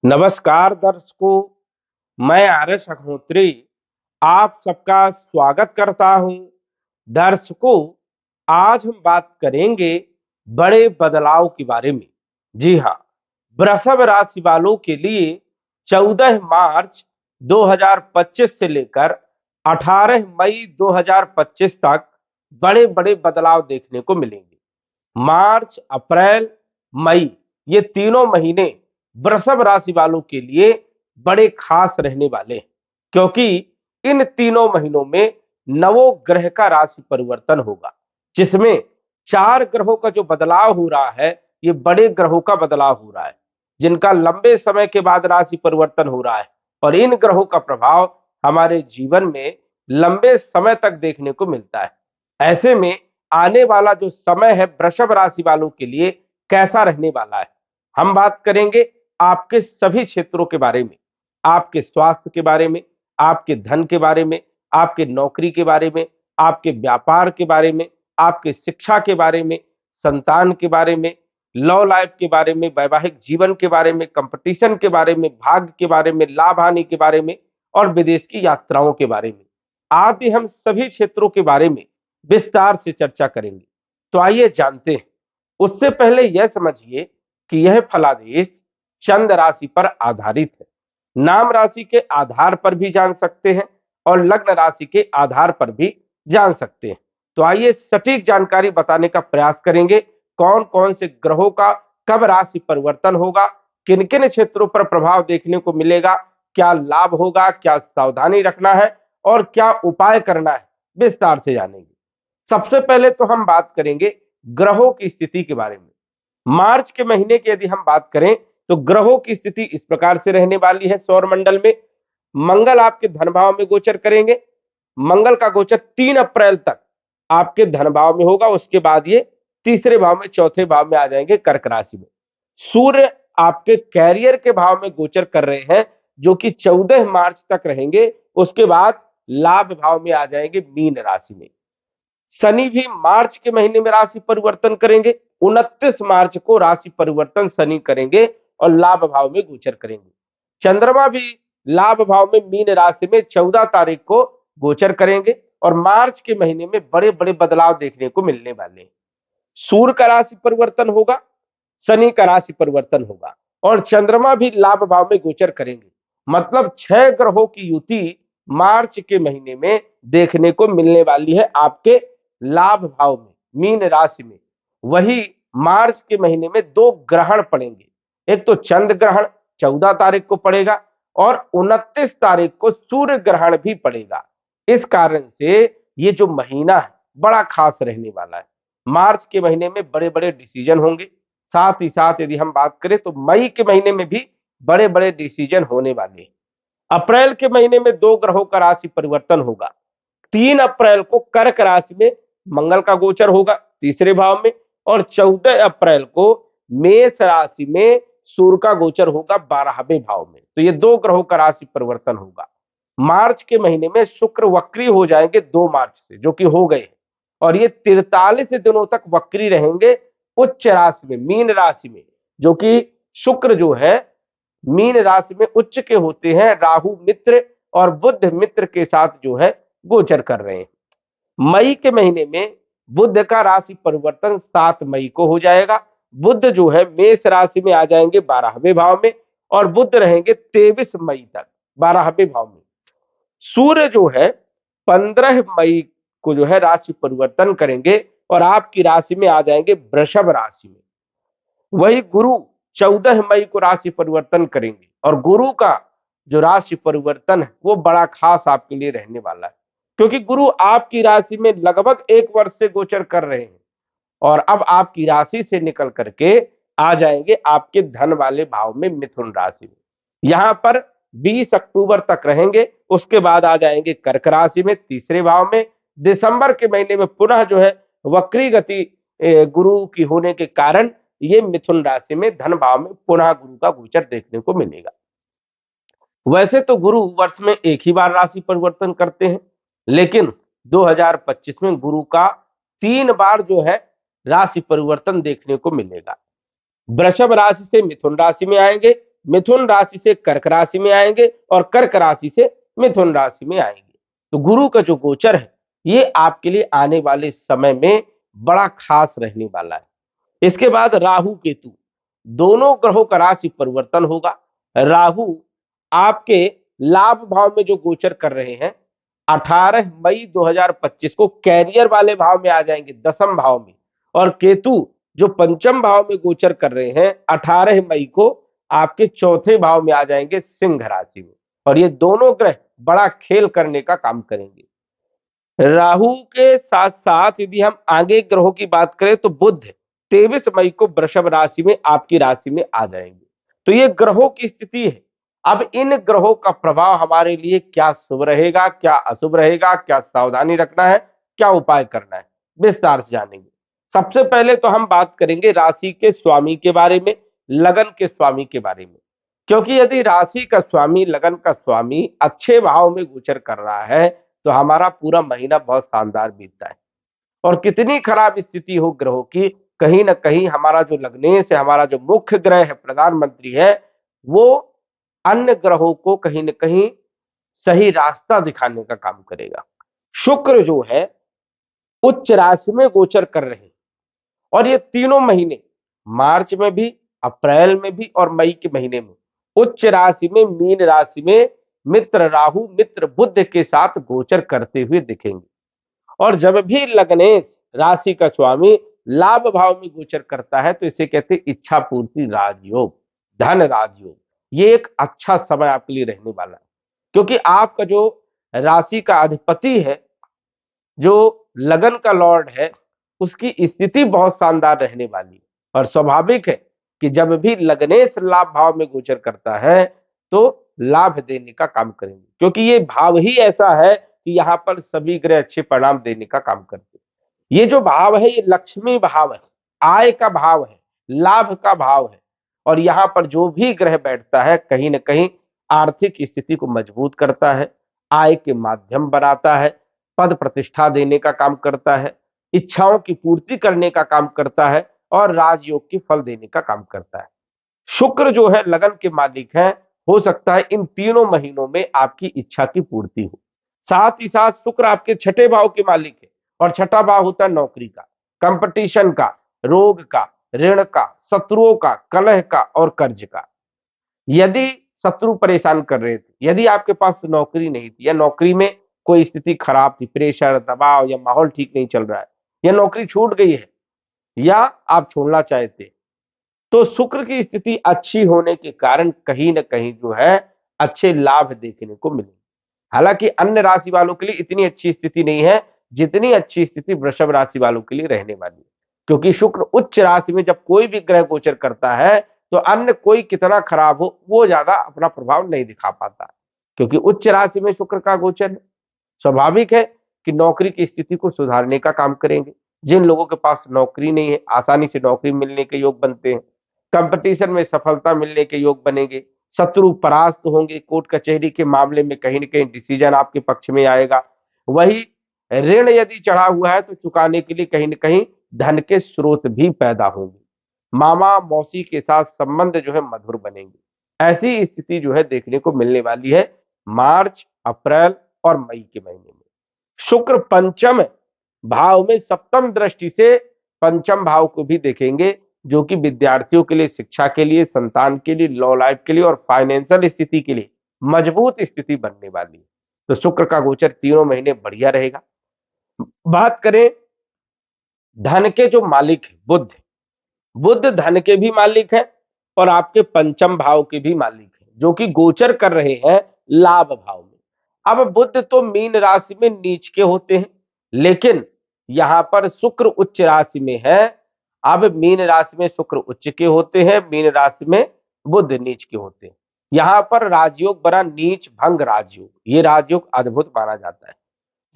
नमस्कार दर्शकों, मैं आर्यस अग्निहोत्री आप सबका स्वागत करता हूं। दर्शकों, आज हम बात करेंगे बड़े बदलाव के बारे में। जी हाँ, वृषभ राशि वालों के लिए 14 मार्च 2025 से लेकर 18 मई 2025 तक बड़े बड़े बदलाव देखने को मिलेंगे। मार्च, अप्रैल, मई ये तीनों महीने वृषभ राशि वालों के लिए बड़े खास रहने वाले हैं, क्योंकि इन तीनों महीनों में नवों ग्रह का राशि परिवर्तन होगा, जिसमें 4 ग्रहों का जो बदलाव हो रहा है, ये बड़े ग्रहों का बदलाव हो रहा है, जिनका लंबे समय के बाद राशि परिवर्तन हो रहा है। और इन ग्रहों का प्रभाव हमारे जीवन में लंबे समय तक देखने को मिलता है। ऐसे में आने वाला जो समय है वृषभ राशि वालों के लिए कैसा रहने वाला है, हम बात करेंगे आपके सभी क्षेत्रों के बारे में, आपके स्वास्थ्य के बारे में, आपके धन के बारे में, आपके नौकरी के बारे में, आपके व्यापार के बारे में, आपके शिक्षा के बारे में, संतान के बारे में, लव लाइफ के बारे में, वैवाहिक जीवन के बारे में, कंपटीशन के बारे में, भाग्य के बारे में, लाभ हानि के बारे में और विदेश की यात्राओं के बारे में आदि हम सभी क्षेत्रों के बारे में विस्तार से चर्चा करेंगे। तो आइए जानते हैं। उससे पहले यह समझिए कि यह फलादेश चंद राशि पर आधारित है। नाम राशि के आधार पर भी जान सकते हैं और लग्न राशि के आधार पर भी जान सकते हैं। तो आइए सटीक जानकारी बताने का प्रयास करेंगे। कौन कौन से ग्रहों का कब राशि परिवर्तन होगा, किन किन क्षेत्रों पर प्रभाव देखने को मिलेगा, क्या लाभ होगा, क्या सावधानी रखना है और क्या उपाय करना है, विस्तार से जानेंगे। सबसे पहले तो हम बात करेंगे ग्रहों की स्थिति के बारे में। मार्च के महीने की यदि हम बात करें तो ग्रहों की स्थिति इस प्रकार से रहने वाली है। सौर मंडल में मंगल आपके धन भाव में गोचर करेंगे। मंगल का गोचर 3 अप्रैल तक आपके धन भाव में होगा। उसके बाद ये तीसरे भाव में, चौथे भाव में आ जाएंगे कर्क राशि में। सूर्य आपके कैरियर के भाव में गोचर कर रहे हैं, जो कि 14 मार्च तक रहेंगे। उसके बाद लाभ भाव में आ जाएंगे मीन राशि में। शनि भी मार्च के महीने में राशि परिवर्तन करेंगे। 29 मार्च को राशि परिवर्तन शनि करेंगे और लाभ भाव में गोचर करेंगे। चंद्रमा भी लाभ भाव में मीन राशि में 14 तारीख को गोचर करेंगे और मार्च के महीने में बड़े बड़े बदलाव देखने को मिलने वाले हैं। सूर्य का राशि परिवर्तन होगा, शनि का राशि परिवर्तन होगा और चंद्रमा भी लाभ भाव में गोचर करेंगे। मतलब 6 ग्रहों की युति मार्च के महीने में देखने को मिलने वाली है आपके लाभ भाव में, मीन राशि में। वही मार्च के महीने में 2 ग्रहण पड़ेंगे। एक तो चंद्र ग्रहण 14 तारीख को पड़ेगा और 29 तारीख को सूर्य ग्रहण भी पड़ेगा। इस कारण से ये जो महीना है बड़ा खास रहने वाला है। मार्च के महीने में बड़े बड़े डिसीजन होंगे। साथ ही साथ यदि हम बात करें तो मई के महीने में भी बड़े बड़े डिसीजन होने वाले हैं। अप्रैल के महीने में 2 ग्रहों का राशि परिवर्तन होगा। 3 अप्रैल को कर्क राशि में मंगल का गोचर होगा तीसरे भाव में और 14 अप्रैल को मेष राशि में सूर्य का गोचर होगा 12वें भाव में। तो ये 2 ग्रहों का राशि परिवर्तन होगा। मार्च के महीने में शुक्र वक्री हो जाएंगे 2 मार्च से, जो कि हो गए और ये 43 दिनों तक वक्री रहेंगे उच्च राशि में, मीन राशि में, जो कि शुक्र जो है मीन राशि में उच्च के होते हैं। राहु मित्र और बुध मित्र के साथ जो है गोचर कर रहे हैं। मई के महीने में बुध का राशि परिवर्तन 7 मई को हो जाएगा। बुध जो है मेष राशि में आ जाएंगे 12वें भाव में और बुध रहेंगे 23 मई तक 12वें भाव में। सूर्य जो है 15 मई को जो है राशि परिवर्तन करेंगे और आपकी राशि में आ जाएंगे वृषभ राशि में। वही गुरु 14 मई को राशि परिवर्तन करेंगे और गुरु का जो राशि परिवर्तन है वो बड़ा खास आपके लिए रहने वाला है, क्योंकि गुरु आपकी राशि में लगभग 1 वर्ष से गोचर कर रहे हैं और अब आपकी राशि से निकल करके आ जाएंगे आपके धन वाले भाव में, मिथुन राशि में। यहां पर 20 अक्टूबर तक रहेंगे। उसके बाद आ जाएंगे कर्क राशि में तीसरे भाव में। दिसंबर के महीने में पुनः जो है वक्री गति गुरु की होने के कारण ये मिथुन राशि में धन भाव में पुनः गुरु का गोचर देखने को मिलेगा। वैसे तो गुरु वर्ष में एक ही बार राशि परिवर्तन करते हैं, लेकिन 2025 में गुरु का 3 बार जो है राशि परिवर्तन देखने को मिलेगा। वृषभ राशि से मिथुन राशि में आएंगे, मिथुन राशि से कर्क राशि में आएंगे और कर्क राशि से मिथुन राशि में आएंगे। तो गुरु का जो गोचर है ये आपके लिए आने वाले समय में बड़ा खास रहने वाला है। इसके बाद राहु केतु दोनों ग्रहों का राशि परिवर्तन होगा। राहु आपके लाभ भाव में जो गोचर कर रहे हैं 18 मई 2025 को कैरियर वाले भाव में आ जाएंगे, दसम भाव में। और केतु जो पंचम भाव में गोचर कर रहे हैं 18 मई को आपके चौथे भाव में आ जाएंगे, सिंह राशि में। और ये दोनों ग्रह बड़ा खेल करने का काम करेंगे। राहु के साथ साथ यदि हम आगे ग्रहों की बात करें तो बुध 23 मई को वृषभ राशि में आपकी राशि में आ जाएंगे। तो ये ग्रहों की स्थिति है। अब इन ग्रहों का प्रभाव हमारे लिए क्या शुभ रहेगा, क्या अशुभ रहेगा, क्या सावधानी रखना है, क्या उपाय करना है, विस्तार से जानेंगे। सबसे पहले तो हम बात करेंगे राशि के स्वामी के बारे में, लगन के स्वामी के बारे में। क्योंकि यदि राशि का स्वामी, लगन का स्वामी अच्छे भाव में गोचर कर रहा है तो हमारा पूरा महीना बहुत शानदार बीतता है। और कितनी खराब स्थिति हो ग्रहों की, कहीं ना कहीं हमारा जो लग्नेश है, हमारा जो मुख्य ग्रह है, प्रधानमंत्री है, वो अन्य ग्रहों को कहीं ना कहीं सही रास्ता दिखाने का काम करेगा। शुक्र जो है उच्च राशि में गोचर कर रहे हैं और ये तीनों महीने, मार्च में भी, अप्रैल में भी और मई के महीने में उच्च राशि में, मीन राशि में मित्र राहु, मित्र बुध के साथ गोचर करते हुए दिखेंगे। और जब भी लग्नेश राशि का स्वामी लाभ भाव में गोचर करता है तो इसे कहते हैं इच्छा पूर्ति राजयोग, धन राजयोग। ये एक अच्छा समय आपके लिए रहने वाला है। क्योंकि आपका जो राशि का अधिपति है, जो लगन का लॉर्ड है, उसकी स्थिति बहुत शानदार रहने वाली है। और स्वाभाविक है कि जब भी लग्नेश लाभ भाव में गोचर करता है तो लाभ देने का काम करेंगे। क्योंकि ये भाव ही ऐसा है कि यहाँ पर सभी ग्रह अच्छे परिणाम देने का काम करते हैं। ये जो भाव है ये लक्ष्मी भाव है, आय का भाव है, लाभ का भाव है। और यहाँ पर जो भी ग्रह बैठता है कहीं ना कहीं आर्थिक स्थिति को मजबूत करता है, आय के माध्यम बनाता है, पद प्रतिष्ठा देने का काम करता है, इच्छाओं की पूर्ति करने का काम करता है और राजयोग की फल देने का काम करता है। शुक्र जो है लगन के मालिक है, हो सकता है इन तीनों महीनों में आपकी इच्छा की पूर्ति हो। साथ ही साथ शुक्र आपके छठे भाव के मालिक है और छठा भाव होता है नौकरी का, कंपटीशन का, रोग का, ऋण का, शत्रुओं का, कलह का और कर्ज का। यदि शत्रु परेशान कर रहे थे, यदि आपके पास नौकरी नहीं थी या नौकरी में कोई स्थिति खराब थी, प्रेशर, दबाव या माहौल ठीक नहीं चल रहा है या नौकरी छूट गई है या आप छोड़ना चाहते, तो शुक्र की स्थिति अच्छी होने के कारण कहीं ना कहीं जो है अच्छे लाभ देखने को मिले। हालांकि अन्य राशि वालों के लिए इतनी अच्छी स्थिति नहीं है जितनी अच्छी स्थिति वृषभ राशि वालों के लिए रहने वाली है। क्योंकि शुक्र उच्च राशि में जब कोई भी ग्रह गोचर करता है तो अन्य कोई कितना खराब हो वो ज्यादा अपना प्रभाव नहीं दिखा पाता, क्योंकि उच्च राशि में शुक्र का गोचर है। स्वाभाविक है कि नौकरी की स्थिति को सुधारने का काम करेंगे। जिन लोगों के पास नौकरी नहीं है आसानी से नौकरी मिलने के योग बनते हैं, कंपटीशन में सफलता मिलने के योग बनेंगे, शत्रु परास्त होंगे, कोर्ट कचहरी के मामले में कहीं ना कहीं डिसीजन आपके पक्ष में आएगा। वही ऋण यदि चढ़ा हुआ है तो चुकाने के लिए कहीं ना कहीं धन के स्रोत भी पैदा होंगे। मामा मौसी के साथ संबंध जो है मधुर बनेंगे। ऐसी स्थिति जो है देखने को मिलने वाली है मार्च, अप्रैल और मई के महीने में। शुक्र पंचम भाव में सप्तम दृष्टि से पंचम भाव को भी देखेंगे, जो कि विद्यार्थियों के लिए, शिक्षा के लिए, संतान के लिए, लॉ लाइफ के लिए और फाइनेंशियल स्थिति के लिए मजबूत स्थिति बनने वाली है। तो शुक्र का गोचर तीनों महीने बढ़िया रहेगा। बात करें धन के जो मालिक है बुध, बुध धन के भी मालिक है और आपके पंचम भाव के भी मालिक है, जो कि गोचर कर रहे हैं लाभ भाव में। अब बुध तो मीन राशि में नीच के होते हैं, लेकिन यहां पर शुक्र उच्च राशि में है। अब मीन राशि में शुक्र उच्च के होते हैं, मीन राशि में बुध नीच के होते हैं। यहां पर राजयोग बना नीच भंग राजयोग, ये राजयोग अद्भुत माना जाता है।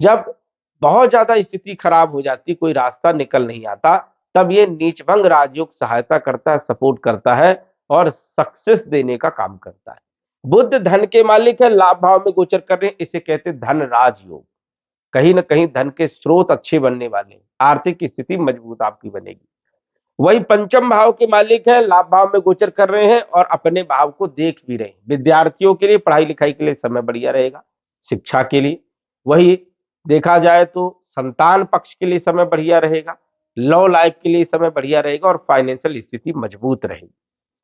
जब बहुत ज्यादा स्थिति खराब हो जाती, कोई रास्ता निकल नहीं आता, तब ये नीचभंग राजयोग सहायता करता है, सपोर्ट करता है और सक्सेस देने का काम करता है। बुध धन के मालिक है, लाभ भाव में गोचर कर रहे हैं, इसे कहते हैं धन राजयोग। कहीं ना कहीं धन के स्रोत अच्छे बनने वाले हैं, आर्थिक स्थिति मजबूत आपकी बनेगी। वही पंचम भाव के मालिक है, लाभ भाव में गोचर कर रहे हैं और अपने भाव को देख भी रहे हैं। विद्यार्थियों के लिए पढ़ाई लिखाई के लिए समय बढ़िया रहेगा, शिक्षा के लिए। वही देखा जाए तो संतान पक्ष के लिए समय बढ़िया रहेगा, लव लाइफ के लिए समय बढ़िया रहेगा और फाइनेंशियल स्थिति मजबूत रहेगी।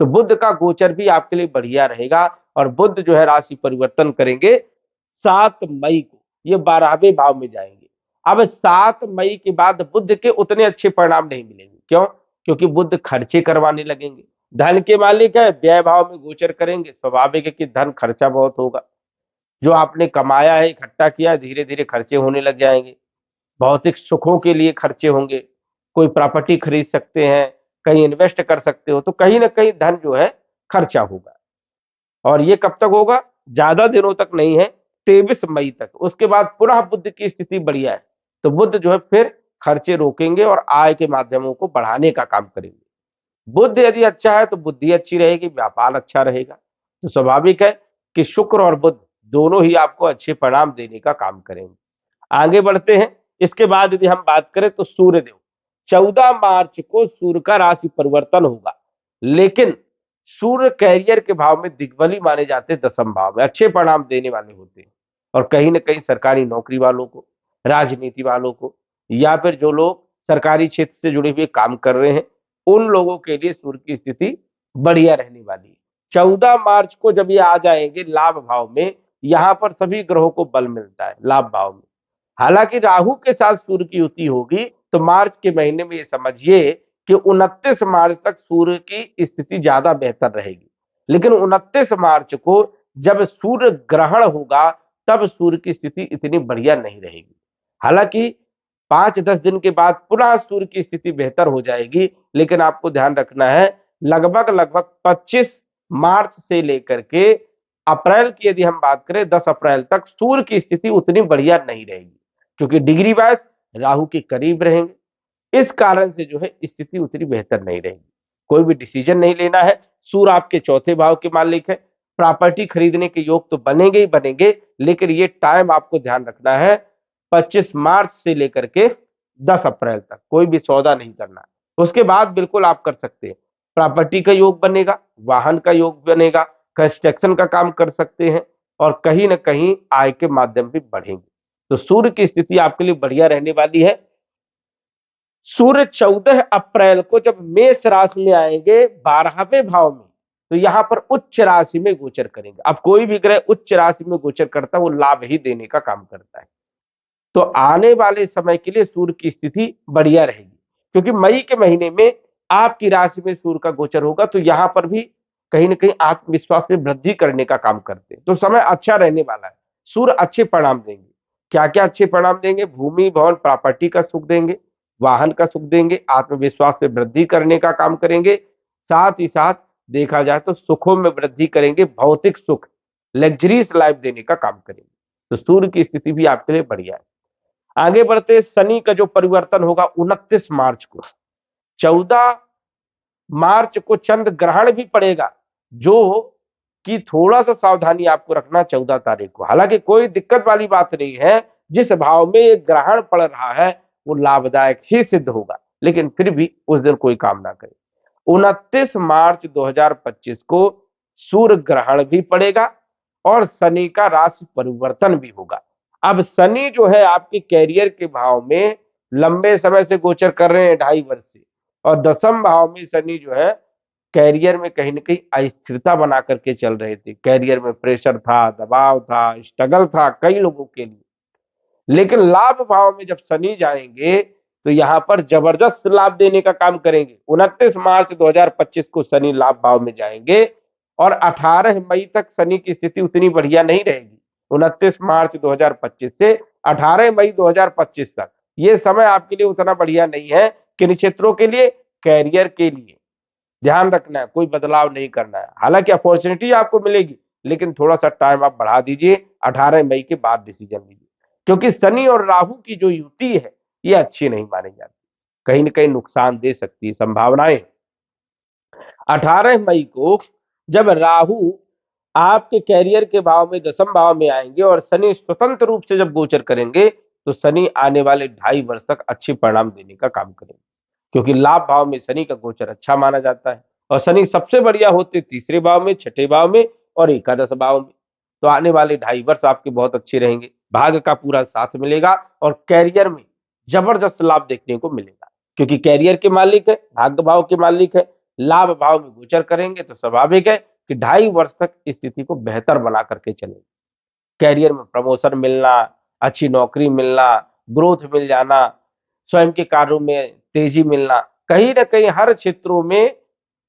तो बुध का गोचर भी आपके लिए बढ़िया रहेगा और बुध जो है राशि परिवर्तन करेंगे 7 मई को, ये 12वें भाव में जाएंगे। अब 7 मई के बाद बुध के उतने अच्छे परिणाम नहीं मिलेंगे। क्यों? क्योंकि बुध खर्चे करवाने लगेंगे। धन के मालिक है, व्यय भाव में गोचर करेंगे, स्वाभाविक है कि धन खर्चा बहुत होगा। जो आपने कमाया है, इकट्ठा किया, धीरे धीरे खर्चे होने लग जाएंगे। भौतिक सुखों के लिए खर्चे होंगे, कोई प्रॉपर्टी खरीद सकते हैं, कहीं इन्वेस्ट कर सकते हो, तो कहीं ना कहीं धन जो है खर्चा होगा। और ये कब तक होगा? ज्यादा दिनों तक नहीं है, 23 मई तक। उसके बाद पुनः बुध की स्थिति बढ़िया है, तो बुध जो है फिर खर्चे रोकेंगे और आय के माध्यमों को बढ़ाने का काम करेंगे। बुध यदि अच्छा है तो बुद्धि अच्छी रहेगी, व्यापार अच्छा रहेगा। तो स्वाभाविक है कि शुक्र और बुध दोनों ही आपको अच्छे परिणाम देने का काम करेंगे। आगे बढ़ते हैं। इसके बाद यदि हम बात करें तो सूर्यदेव, 14 मार्च को सूर्य का राशि परिवर्तन होगा, लेकिन सूर्य कैरियर के भाव में दिग्बली माने जाते हैं, 10वें भाव में अच्छे परिणाम देने वाले होते हैं। और कहीं ना कहीं सरकारी नौकरी वालों को, राजनीति वालों को, या फिर जो लोग सरकारी क्षेत्र से जुड़े हुए काम कर रहे हैं, उन लोगों के लिए सूर्य की स्थिति बढ़िया रहने वाली है। 14 मार्च को जब ये आ जाएंगे लाभ भाव में, यहां पर सभी ग्रहों को बल मिलता है लाभ भाव में। हालांकि राहु के साथ सूर्य की युति होगी, तो मार्च के महीने में ये समझिए कि 29 मार्च तक सूर्य की स्थिति ज्यादा बेहतर रहेगी। लेकिन 29 मार्च को जब सूर्य ग्रहण होगा, तब सूर्य की स्थिति इतनी बढ़िया नहीं रहेगी। हालांकि 5-10 दिन के बाद पुनः सूर्य की स्थिति बेहतर हो जाएगी, लेकिन आपको ध्यान रखना है लगभग लगभग 25 मार्च से लेकर के अप्रैल की यदि हम बात करें 10 अप्रैल तक सूर्य की स्थिति उतनी बढ़िया नहीं रहेगी, क्योंकि डिग्री वाइज राहु के करीब रहेंगे। इस कारण से जो है स्थिति उतनी बेहतर नहीं रहेगी। कोई भी डिसीजन नहीं लेना है। सूर्य आपके चौथे भाव के मालिक है, प्रॉपर्टी खरीदने के योग तो बनेंगे ही बनेंगे, लेकिन ये टाइम आपको ध्यान रखना है 25 मार्च से लेकर के 10 अप्रैल तक कोई भी सौदा नहीं करना है। उसके बाद बिल्कुल आप कर सकते हैं। प्रॉपर्टी का योग बनेगा, वाहन का योग बनेगा, कंस्ट्रक्शन का काम कर सकते हैं और कहीं ना कहीं आय के माध्यम भी बढ़ेंगे। तो सूर्य की स्थिति आपके लिए बढ़िया रहने वाली है। सूर्य 14 अप्रैल को जब मेष राशि में आएंगे 12वें भाव में, तो यहां पर उच्च राशि में गोचर करेंगे। अब कोई भी ग्रह उच्च राशि में गोचर करता है, वो लाभ ही देने का काम करता है। तो आने वाले समय के लिए सूर्य की स्थिति बढ़िया रहेगी, क्योंकि मई के महीने में आपकी राशि में सूर्य का गोचर होगा, तो यहां पर भी कहीं ना कहीं आत्मविश्वास में वृद्धि करने का काम करते हैं। तो समय अच्छा रहने वाला है। सूर्य अच्छे परिणाम देंगे। क्या क्या अच्छे परिणाम देंगे? भूमि भवन प्रॉपर्टी का सुख देंगे, वाहन का सुख देंगे, आत्मविश्वास में वृद्धि करने का काम करेंगे। साथ ही साथ देखा जाए तो सुखों में वृद्धि करेंगे, भौतिक सुख, लग्जरीज लाइफ देने का काम करेंगे। तो सूर्य की स्थिति भी आपके लिए बढ़िया है। आगे बढ़ते, शनि का जो परिवर्तन होगा 29 मार्च को, 14 मार्च को चंद्र ग्रहण भी पड़ेगा, जो कि थोड़ा सा सावधानी आपको रखना 14 तारीख को। हालांकि कोई दिक्कत वाली बात नहीं है, जिस भाव में ये ग्रहण पड़ रहा है वो लाभदायक ही सिद्ध होगा, लेकिन फिर भी उस दिन कोई काम ना करे। 29 मार्च 2025 को सूर्य ग्रहण भी पड़ेगा और शनि का राशि परिवर्तन भी होगा। अब शनि जो है आपके कैरियर के भाव में लंबे समय से गोचर कर रहे हैं, 2.5 वर्ष से, और 10वें भाव में शनि जो है कैरियर में कहीं ना कहीं अस्थिरता बना करके चल रहे थे। कैरियर में प्रेशर था, दबाव था, स्ट्रगल था कई लोगों के लिए। लेकिन लाभ भाव में जब शनि जाएंगे, तो यहां पर जबरदस्त लाभ देने का काम करेंगे। 29 मार्च 2025 को शनि लाभ भाव में जाएंगे और 18 मई तक शनि की स्थिति उतनी बढ़िया नहीं रहेगी। 29 मार्च 2025 से 18 मई 2025 तक ये समय आपके लिए उतना बढ़िया नहीं है। किन क्षेत्रों के लिए? कैरियर के लिए ध्यान रखना है, कोई बदलाव नहीं करना है। हालांकि अपॉर्चुनिटी आपको मिलेगी, लेकिन थोड़ा सा टाइम आप बढ़ा दीजिए, 18 मई के बाद डिसीजन लीजिए, क्योंकि शनि और राहु की जो युति है ये अच्छी नहीं मानी जाती, कहीं ना कहीं नुकसान दे सकती है, संभावनाएं। 18 मई को जब राहु आपके कैरियर के भाव में 10वें भाव में आएंगे और शनि स्वतंत्र रूप से जब गोचर करेंगे, तो शनि आने वाले 2.5 वर्ष तक अच्छे परिणाम देने का काम करेंगे। क्योंकि लाभ भाव में शनि का गोचर अच्छा माना जाता है और शनि सबसे बढ़िया होते तीसरे भाव में, छठे भाव में और एकादश भाव में। तो आने वाले 2.5 वर्ष आपके बहुत अच्छे रहेंगे, भाग्य का पूरा साथ मिलेगा और कैरियर में जबरदस्त लाभ देखने को मिलेगा, क्योंकि कैरियर के मालिक है, भाग्य भाव के मालिक है, लाभ भाव में गोचर करेंगे तो स्वाभाविक है कि 2.5 वर्ष तक स्थिति को बेहतर बना करके चलेंगे। कैरियर में प्रमोशन मिलना, अच्छी नौकरी मिलना, ग्रोथ मिल जाना, स्वयं के कार्यों में तेजी मिलना, कहीं ना कहीं हर क्षेत्रों में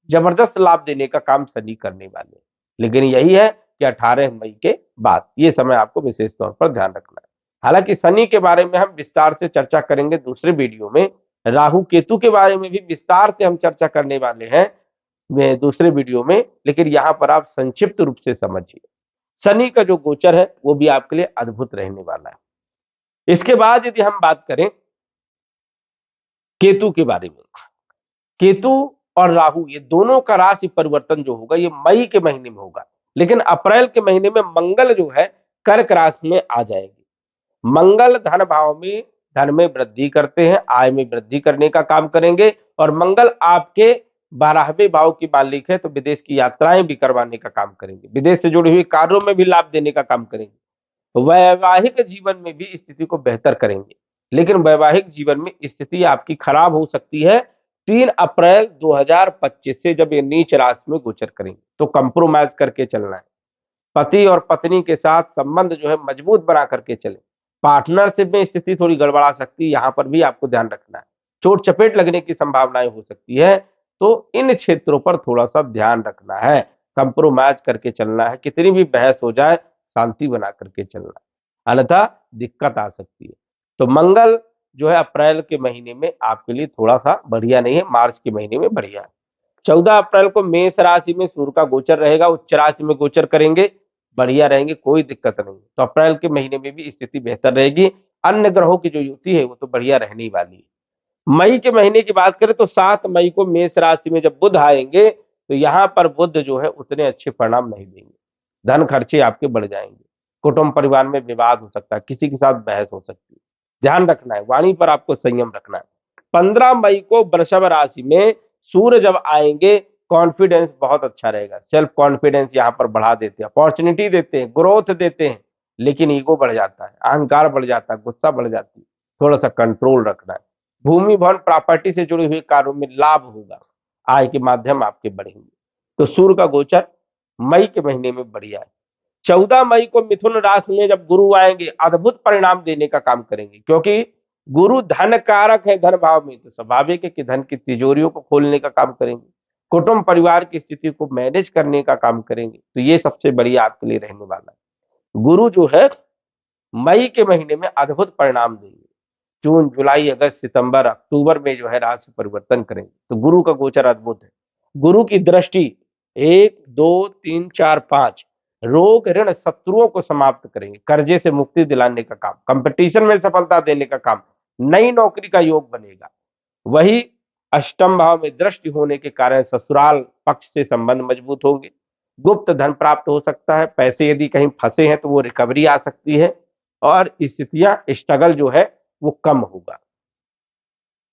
जबरदस्त लाभ देने का काम शनि करने वाले। लेकिन यही है कि 18 मई के बाद ये समय आपको विशेष तौर पर ध्यान रखना है। हालांकि शनि के बारे में हम विस्तार से चर्चा करेंगे दूसरे वीडियो में, राहु केतु के बारे में भी विस्तार से हम चर्चा करने वाले हैं दूसरे वीडियो में, लेकिन यहां पर आप संक्षिप्त रूप से समझिए शनि का जो गोचर है वो भी आपके लिए अद्भुत रहने वाला है। इसके बाद यदि हम बात करें केतु के बारे में, केतु और राहु ये दोनों का राशि परिवर्तन जो होगा ये मई के महीने में होगा, लेकिन अप्रैल के महीने में मंगल जो है कर्क राशि में आ जाएगी। मंगल धन भाव में धन में वृद्धि करते हैं, आय में वृद्धि करने का काम करेंगे और मंगल आपके 12वें भाव की मालिक है, तो विदेश की यात्राएं भी करवाने का काम करेंगे, विदेश से जुड़े हुए कार्यों में भी लाभ देने का काम करेंगे। वैवाहिक जीवन में भी स्थिति को बेहतर करेंगे, लेकिन वैवाहिक जीवन में स्थिति आपकी खराब हो सकती है 3 अप्रैल 2025 से, जब ये नीच राशि में गोचर करेंगे। तो कंप्रोमाइज करके चलना है, पति और पत्नी के साथ संबंध जो है मजबूत बना करके चले। पार्टनरशिप में स्थिति थोड़ी गड़बड़ा सकती है, यहां पर भी आपको ध्यान रखना है, चोट चपेट लगने की संभावनाएं हो सकती है, तो इन क्षेत्रों पर थोड़ा सा ध्यान रखना है, कंप्रोमाइज करके चलना है, कितनी भी बहस हो जाए शांति बना करके चलना है, अन्यथा दिक्कत आ सकती है। तो मंगल जो है अप्रैल के महीने में आपके लिए थोड़ा सा बढ़िया नहीं है, मार्च के महीने में बढ़िया है। 14 अप्रैल को मेष राशि में सूर्य का गोचर रहेगा, उच्च राशि में गोचर करेंगे, बढ़िया रहेंगे, कोई दिक्कत नहीं। तो अप्रैल के महीने में भी स्थिति बेहतर रहेगी, अन्य ग्रहों की जो युति है वो तो बढ़िया रहने वाली है। मई के महीने की बात करें तो 7 मई को मेष राशि में जब बुध आएंगे तो यहाँ पर बुध जो है उतने अच्छे परिणाम नहीं देंगे, धन खर्चे आपके बढ़ जाएंगे, कुटुंब परिवार में विवाद हो सकता है, किसी के साथ बहस हो सकती है, ध्यान रखना है, वाणी पर आपको संयम रखना है। 15 मई को वृषभ राशि में सूर्य जब आएंगे कॉन्फिडेंस बहुत अच्छा रहेगा, सेल्फ कॉन्फिडेंस यहाँ पर बढ़ा देते हैं, अपॉर्चुनिटी देते हैं, ग्रोथ देते हैं, लेकिन ईगो बढ़ जाता है, अहंकार बढ़ जाता है, गुस्सा बढ़ जाती है, थोड़ा सा कंट्रोल रखना है। भूमि भवन प्रॉपर्टी से जुड़े हुए कार्यों में लाभ होगा, आय के माध्यम आपके बढ़ेंगे। तो सूर्य का गोचर मई के महीने में बढ़िया है। 14 मई को मिथुन राशि में जब गुरु आएंगे अद्भुत परिणाम देने का काम करेंगे, क्योंकि गुरु धन कारक है धन भाव में, तो स्वाभाविक है कि धन की तिजोरियों को खोलने का काम करेंगे, कुटुंब परिवार की स्थिति को मैनेज करने का काम करेंगे। तो ये सबसे बढ़िया आपके लिए रहने वाला है। गुरु जो है मई के महीने में अद्भुत परिणाम देंगे, जून जुलाई अगस्त सितंबर अक्टूबर में जो है राशि परिवर्तन करेंगे। तो गुरु का गोचर अद्भुत है, गुरु की दृष्टि 1 2 3 4 5 रोग ऋण शत्रुओं को समाप्त करेंगे, कर्जे से मुक्ति दिलाने का काम, कंपटीशन में सफलता देने का काम, नई नौकरी का योग बनेगा। वही अष्टम भाव में दृष्टि होने के कारण ससुराल पक्ष से संबंध मजबूत होंगे, गुप्त धन प्राप्त हो सकता है, पैसे यदि कहीं फंसे हैं तो वो रिकवरी आ सकती है और स्थितियां स्ट्रगल जो है वो कम होगा।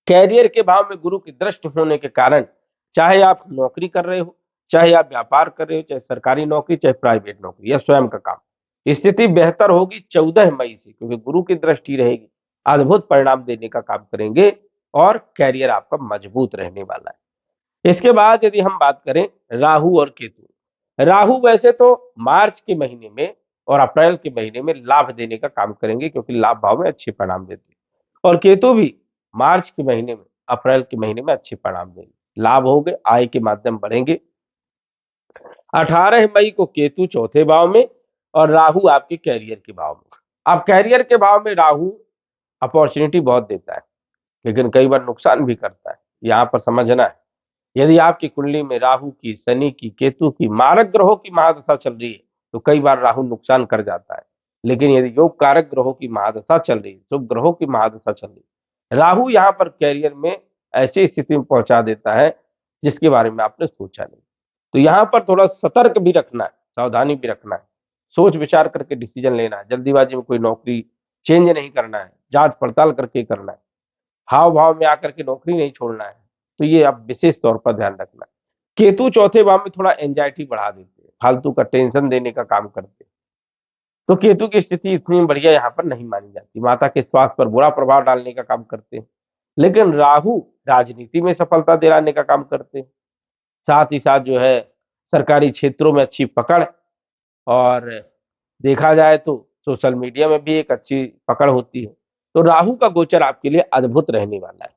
कैरियर के भाव में गुरु की दृष्टि होने के कारण चाहे आप नौकरी कर रहे हो, चाहे आप व्यापार कर रहे हो, चाहे सरकारी नौकरी, चाहे प्राइवेट नौकरी या स्वयं का काम, स्थिति बेहतर होगी 14 मई से, क्योंकि गुरु की दृष्टि रहेगी, अद्भुत परिणाम देने का काम करेंगे और कैरियर आपका मजबूत रहने वाला है। इसके बाद यदि हम बात करें राहु और केतु, राहु वैसे तो मार्च के महीने में और अप्रैल के महीने में लाभ देने का काम करेंगे, क्योंकि लाभ भाव में अच्छे परिणाम देते हैं, और केतु भी मार्च के महीने में अप्रैल के महीने में अच्छे परिणाम देंगे, लाभ होंगे, आय के माध्यम बढ़ेंगे। 18 मई को केतु चौथे भाव में और राहु आपके कैरियर के भाव में। अब कैरियर के भाव में राहु अपॉर्चुनिटी बहुत देता है, लेकिन कई बार नुकसान भी करता है, यहां पर समझना है। यदि आपकी कुंडली में राहु की, शनि की, केतु की, मारक ग्रहों की महादशा चल रही है तो कई बार राहु नुकसान कर जाता है, लेकिन यदि योग कारक ग्रहों की महादशा चल रही है, शुभ ग्रहों की महादशा चल रही है, राहु यहाँ पर कैरियर में ऐसी स्थिति में पहुंचा देता है जिसके बारे में आपने सोचा नहीं। तो यहाँ पर थोड़ा सतर्क भी रखना है, सावधानी भी रखना है, सोच विचार करके डिसीजन लेना है, जल्दीबाजी में कोई नौकरी चेंज नहीं करना है, जांच पड़ताल करके करना है, हाव भाव में आकर के नौकरी नहीं छोड़ना है, तो ये आप विशेष तौर पर ध्यान रखना। केतु चौथे भाव में थोड़ा एंजाइटी बढ़ा देते हैं, फालतू का टेंशन देने का काम करते हैं। तो केतु की स्थिति इतनी बढ़िया यहाँ पर नहीं मानी जाती, माता के स्वास्थ्य पर बुरा प्रभाव डालने का काम करते हैं। लेकिन राहु राजनीति में सफलता दिलाने का काम करते हैं, साथ ही साथ जो है सरकारी क्षेत्रों में अच्छी पकड़, और देखा जाए तो सोशल मीडिया में भी एक अच्छी पकड़ होती है। तो राहु का गोचर आपके लिए अद्भुत रहने वाला है।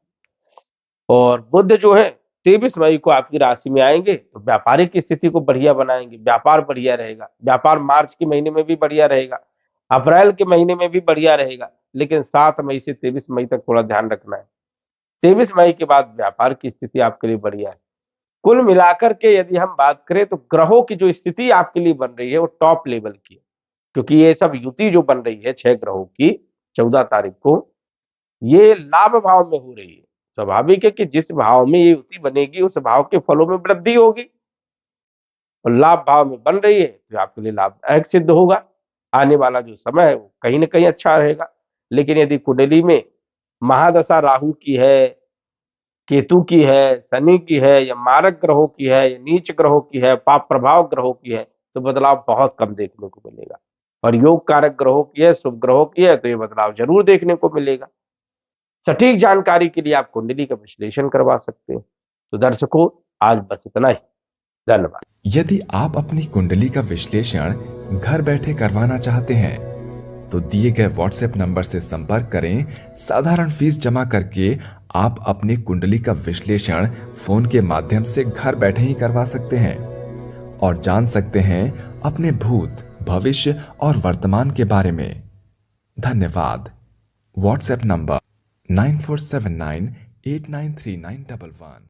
और बुध जो है 23 मई को आपकी राशि में आएंगे तो व्यापारिक स्थिति को बढ़िया बनाएंगे, व्यापार बढ़िया रहेगा। व्यापार मार्च के महीने में भी बढ़िया रहेगा, अप्रैल के महीने में भी बढ़िया रहेगा, लेकिन 7 मई से 23 मई तक थोड़ा ध्यान रखना है। 23 मई के बाद व्यापार की स्थिति आपके लिए बढ़िया है। कुल मिलाकर के यदि हम बात करें तो ग्रहों की जो स्थिति आपके लिए बन रही है वो टॉप लेवल की है, क्योंकि ये सब युति जो बन रही है 6 ग्रहों की 14 तारीख को, ये लाभ भाव में हो रही है। स्वाभाविक है कि जिस भाव में ये युति बनेगी उस भाव के फलों में वृद्धि होगी, और लाभ भाव में बन रही है तो आपके लिए लाभदायक सिद्ध होगा। आने वाला जो समय है वो कहीं ना कहीं अच्छा रहेगा। लेकिन यदि कुंडली में महादशा राहु की है, केतु की है, शनि की है, या मारक ग्रहों की है, या नीच ग्रहों की है, पाप प्रभाव ग्रहों की है, तो बदलाव बहुत कम देखने को मिलेगा। और योग कारक ग्रहों की है, शुभ ग्रहों की है, तो ये बदलाव जरूर देखने को मिलेगा। सटीक जानकारी के लिए आप कुंडली का विश्लेषण करवा सकते हैं। तो दर्शकों, आज बस इतना ही। धन्यवाद। यदि आप अपनी कुंडली का विश्लेषण घर बैठे करवाना चाहते हैं तो दिए गए व्हाट्सएप नंबर से संपर्क करें। साधारण फीस जमा करके आप अपनी कुंडली का विश्लेषण फोन के माध्यम से घर बैठे ही करवा सकते हैं और जान सकते हैं अपने भूत, भविष्य और वर्तमान के बारे में। धन्यवाद। WhatsApp number 9479893911।